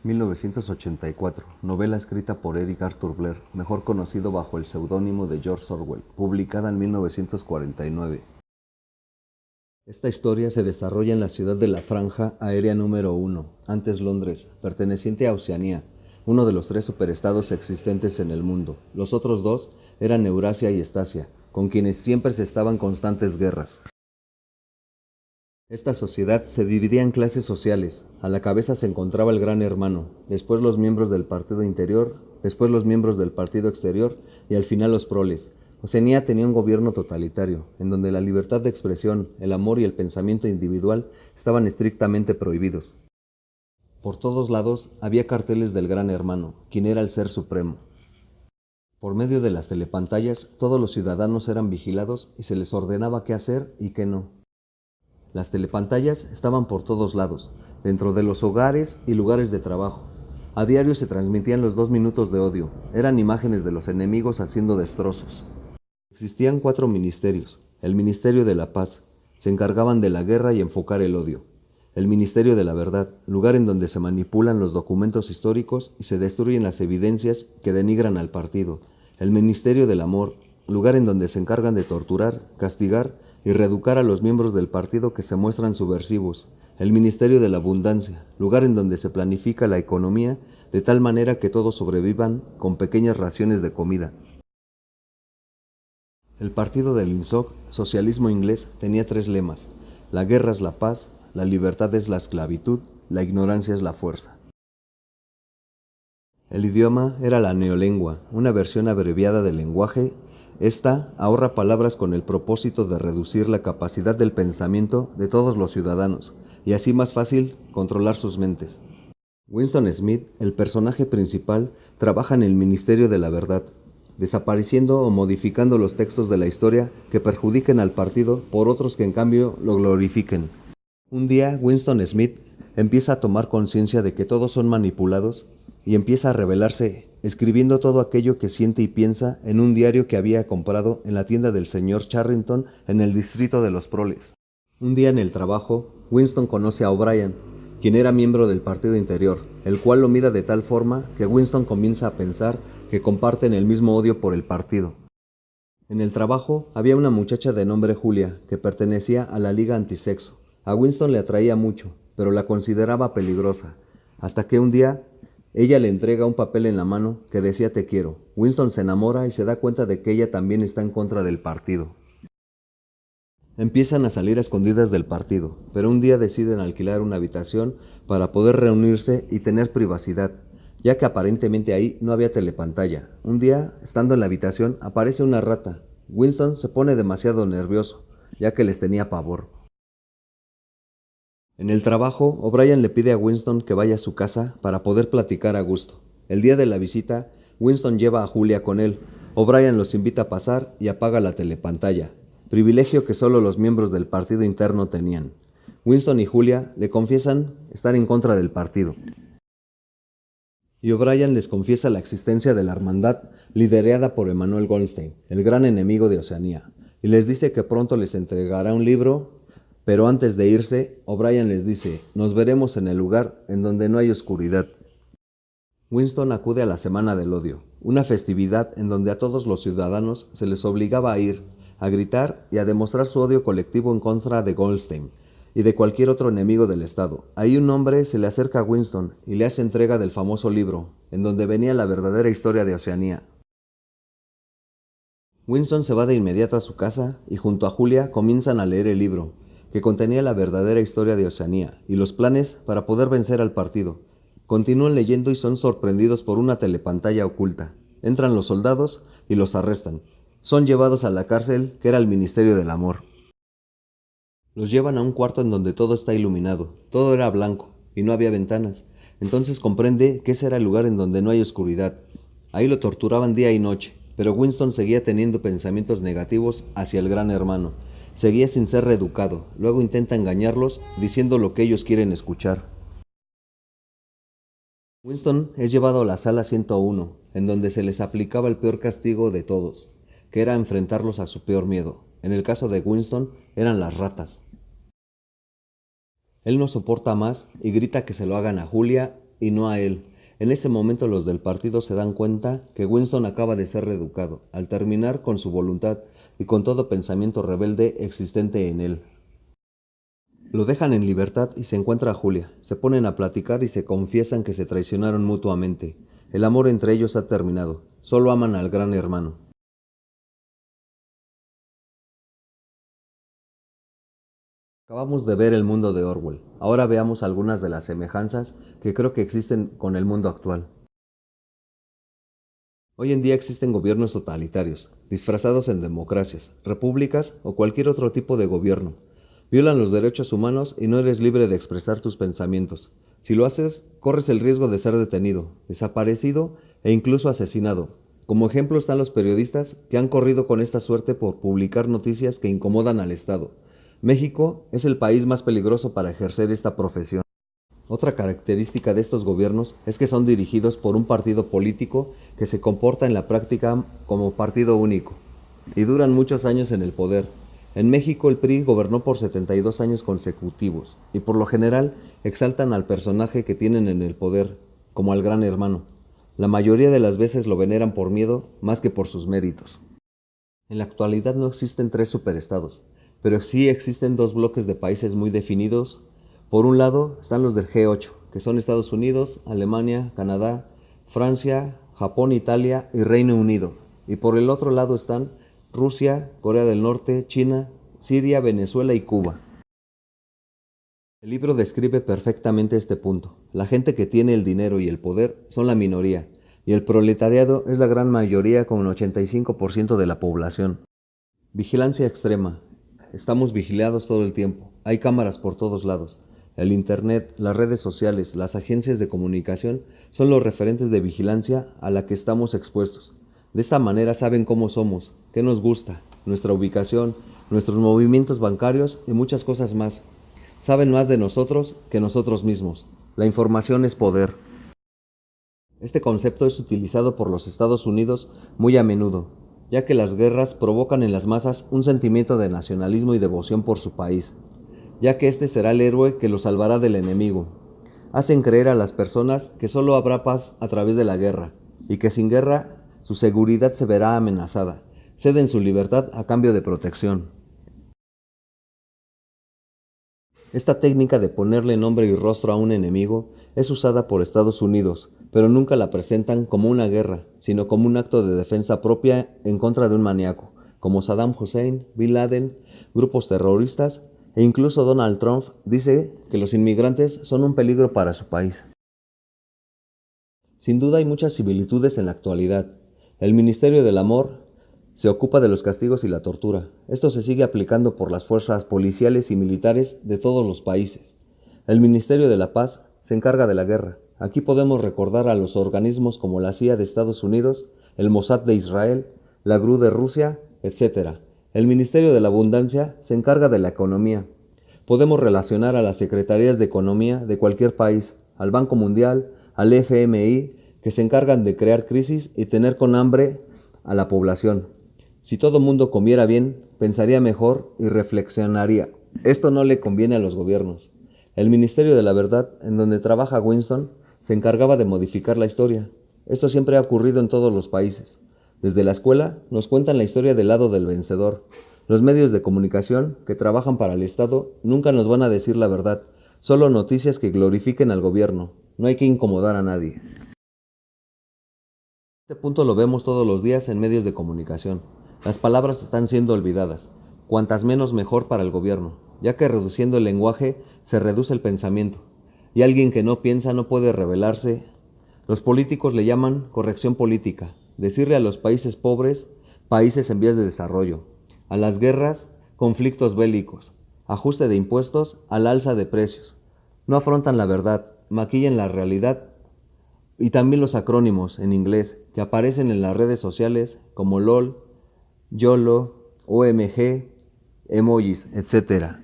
1984, novela escrita por Eric Arthur Blair, mejor conocido bajo el seudónimo de George Orwell, publicada en 1949. Esta historia se desarrolla en la ciudad de la Franja Aérea número 1, antes Londres, perteneciente a Oceanía, uno de los 3 superestados existentes en el mundo. Los otros 2 eran Eurasia y Estasia, con quienes siempre se estaban constantes guerras. Esta sociedad se dividía en clases sociales. A la cabeza se encontraba el Gran Hermano, después los miembros del partido interior, después los miembros del partido exterior y al final los proles. Oceanía tenía un gobierno totalitario, en donde la libertad de expresión, el amor y el pensamiento individual estaban estrictamente prohibidos. Por todos lados había carteles del Gran Hermano, quien era el ser supremo. Por medio de las telepantallas, todos los ciudadanos eran vigilados y se les ordenaba qué hacer y qué no. Las telepantallas estaban por todos lados, dentro de los hogares y lugares de trabajo. A diario se transmitían los 2 minutos de odio. Eran imágenes de los enemigos haciendo destrozos. Existían 4 ministerios. El Ministerio de la Paz. Se encargaban de la guerra y enfocar el odio. El Ministerio de la Verdad, lugar en donde se manipulan los documentos históricos y se destruyen las evidencias que denigran al partido. El Ministerio del Amor, lugar en donde se encargan de torturar, castigar y reeducar a los miembros del partido que se muestran subversivos. El Ministerio de la Abundancia, lugar en donde se planifica la economía de tal manera que todos sobrevivan con pequeñas raciones de comida. El partido del INSOC, socialismo inglés, tenía 3 lemas: la guerra es la paz, la libertad es la esclavitud, la ignorancia es la fuerza. El idioma era la neolengua, una versión abreviada del lenguaje. Esta ahorra palabras con el propósito de reducir la capacidad del pensamiento de todos los ciudadanos y así más fácil controlar sus mentes. Winston Smith, el personaje principal, trabaja en el Ministerio de la Verdad, desapareciendo o modificando los textos de la historia que perjudiquen al partido por otros que en cambio lo glorifiquen. Un día, Winston Smith empieza a tomar conciencia de que todos son manipulados y empieza a rebelarse, escribiendo todo aquello que siente y piensa en un diario que había comprado en la tienda del señor Charrington en el distrito de los Proles. Un día en el trabajo, Winston conoce a O'Brien, quien era miembro del partido interior, el cual lo mira de tal forma que Winston comienza a pensar que comparten el mismo odio por el partido. En el trabajo había una muchacha de nombre Julia, que pertenecía a la Liga Antisexo. A Winston le atraía mucho, pero la consideraba peligrosa, hasta que un día ella le entrega un papel en la mano que decía te quiero. Winston se enamora y se da cuenta de que ella también está en contra del partido. Empiezan a salir a escondidas del partido, pero un día deciden alquilar una habitación para poder reunirse y tener privacidad, ya que aparentemente ahí no había telepantalla. Un día, estando en la habitación, aparece una rata. Winston se pone demasiado nervioso, ya que les tenía pavor. En el trabajo, O'Brien le pide a Winston que vaya a su casa para poder platicar a gusto. El día de la visita, Winston lleva a Julia con él. O'Brien los invita a pasar y apaga la telepantalla, privilegio que solo los miembros del partido interno tenían. Winston y Julia le confiesan estar en contra del partido. Y O'Brien les confiesa la existencia de la hermandad liderada por Emanuel Goldstein, el gran enemigo de Oceanía, y les dice que pronto les entregará un libro. Pero antes de irse, O'Brien les dice, nos veremos en el lugar en donde no hay oscuridad. Winston acude a la Semana del Odio, una festividad en donde a todos los ciudadanos se les obligaba a ir, a gritar y a demostrar su odio colectivo en contra de Goldstein y de cualquier otro enemigo del Estado. Ahí un hombre se le acerca a Winston y le hace entrega del famoso libro, en donde venía la verdadera historia de Oceanía. Winston se va de inmediato a su casa y junto a Julia comienzan a leer el libro, que contenía la verdadera historia de Oceanía y los planes para poder vencer al partido. Continúan leyendo y son sorprendidos por una telepantalla oculta. Entran los soldados y los arrestan. Son llevados a la cárcel, que era el Ministerio del Amor. Los llevan a un cuarto en donde todo está iluminado. Todo era blanco y no había ventanas. Entonces comprende que ese era el lugar en donde no hay oscuridad. Ahí lo torturaban día y noche, pero Winston seguía teniendo pensamientos negativos hacia el Gran Hermano. Seguía sin ser reeducado. Luego intenta engañarlos diciendo lo que ellos quieren escuchar. Winston es llevado a la sala 101, en donde se les aplicaba el peor castigo de todos, que era enfrentarlos a su peor miedo. En el caso de Winston, eran las ratas. Él no soporta más y grita que se lo hagan a Julia y no a él. En ese momento los del partido se dan cuenta que Winston acaba de ser reeducado, al terminar con su voluntad y con todo pensamiento rebelde existente en él. Lo dejan en libertad y se encuentra a Julia. Se ponen a platicar y se confiesan que se traicionaron mutuamente. El amor entre ellos ha terminado. Solo aman al gran hermano. Acabamos de ver el mundo de Orwell. Ahora veamos algunas de las semejanzas que creo que existen con el mundo actual. Hoy en día existen gobiernos totalitarios, disfrazados en democracias, repúblicas o cualquier otro tipo de gobierno. Violan los derechos humanos y no eres libre de expresar tus pensamientos. Si lo haces, corres el riesgo de ser detenido, desaparecido e incluso asesinado. Como ejemplo están los periodistas que han corrido con esta suerte por publicar noticias que incomodan al Estado. México es el país más peligroso para ejercer esta profesión. Otra característica de estos gobiernos es que son dirigidos por un partido político que se comporta en la práctica como partido único y duran muchos años en el poder. En México el PRI gobernó por 72 años consecutivos y por lo general exaltan al personaje que tienen en el poder, como al gran hermano. La mayoría de las veces lo veneran por miedo más que por sus méritos. En la actualidad no existen tres superestados, pero sí existen dos bloques de países muy definidos. Por un lado están los del G8, que son Estados Unidos, Alemania, Canadá, Francia, Japón, Italia y Reino Unido. Y por el otro lado están Rusia, Corea del Norte, China, Siria, Venezuela y Cuba. El libro describe perfectamente este punto. La gente que tiene el dinero y el poder son la minoría, y el proletariado es la gran mayoría con el 85% de la población. Vigilancia extrema. Estamos vigilados todo el tiempo. Hay cámaras por todos lados. El internet, las redes sociales, las agencias de comunicación son los referentes de vigilancia a la que estamos expuestos. De esta manera saben cómo somos, qué nos gusta, nuestra ubicación, nuestros movimientos bancarios y muchas cosas más. Saben más de nosotros que nosotros mismos. La información es poder. Este concepto es utilizado por los Estados Unidos muy a menudo, ya que las guerras provocan en las masas un sentimiento de nacionalismo y devoción por su país, ya que este será el héroe que los salvará del enemigo. Hacen creer a las personas que solo habrá paz a través de la guerra, y que sin guerra su seguridad se verá amenazada. Ceden su libertad a cambio de protección. Esta técnica de ponerle nombre y rostro a un enemigo es usada por Estados Unidos, pero nunca la presentan como una guerra, sino como un acto de defensa propia en contra de un maníaco, como Saddam Hussein, Bin Laden, grupos terroristas, e incluso Donald Trump dice que los inmigrantes son un peligro para su país. Sin duda hay muchas similitudes en la actualidad. El Ministerio del Amor se ocupa de los castigos y la tortura. Esto se sigue aplicando por las fuerzas policiales y militares de todos los países. El Ministerio de la Paz se encarga de la guerra. Aquí podemos recordar a los organismos como la CIA de Estados Unidos, el Mossad de Israel, la GRU de Rusia, etc. El Ministerio de la Abundancia se encarga de la economía. Podemos relacionar a las secretarías de economía de cualquier país, al Banco Mundial, al FMI, que se encargan de crear crisis y tener con hambre a la población. Si todo mundo comiera bien, pensaría mejor y reflexionaría. Esto no le conviene a los gobiernos. El Ministerio de la Verdad, en donde trabaja Winston, se encargaba de modificar la historia. Esto siempre ha ocurrido en todos los países. Desde la escuela nos cuentan la historia del lado del vencedor. Los medios de comunicación que trabajan para el Estado nunca nos van a decir la verdad, solo noticias que glorifiquen al gobierno. No hay que incomodar a nadie. Este punto lo vemos todos los días en medios de comunicación. Las palabras están siendo olvidadas. Cuantas menos mejor para el gobierno, ya que reduciendo el lenguaje se reduce el pensamiento. Y alguien que no piensa no puede rebelarse. Los políticos le llaman corrección política. Decirle a los países pobres, países en vías de desarrollo. A las guerras, conflictos bélicos. Ajuste de impuestos al alza de precios. No afrontan la verdad, maquillan la realidad. Y también los acrónimos en inglés que aparecen en las redes sociales como LOL, YOLO, OMG, emojis, etc.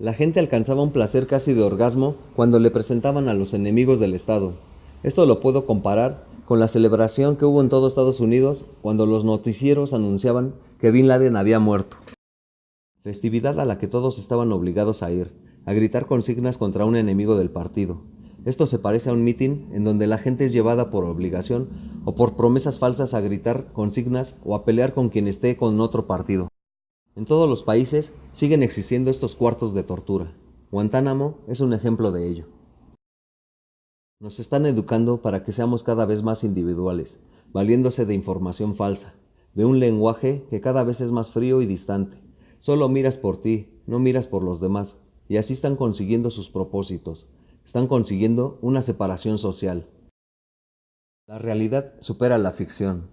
La gente alcanzaba un placer casi de orgasmo cuando le presentaban a los enemigos del Estado. Esto lo puedo comparar con la celebración que hubo en todo Estados Unidos cuando los noticieros anunciaban que Bin Laden había muerto. Festividad a la que todos estaban obligados a ir. a gritar consignas contra un enemigo del partido. Esto se parece a un mitin en donde la gente es llevada por obligación o por promesas falsas a gritar consignas o a pelear con quien esté con otro partido. En todos los países siguen existiendo estos cuartos de tortura. Guantánamo es un ejemplo de ello. Nos están educando para que seamos cada vez más individuales, valiéndose de información falsa, de un lenguaje que cada vez es más frío y distante. Solo miras por ti, no miras por los demás, y así están consiguiendo sus propósitos. Están consiguiendo una separación social. La realidad supera la ficción.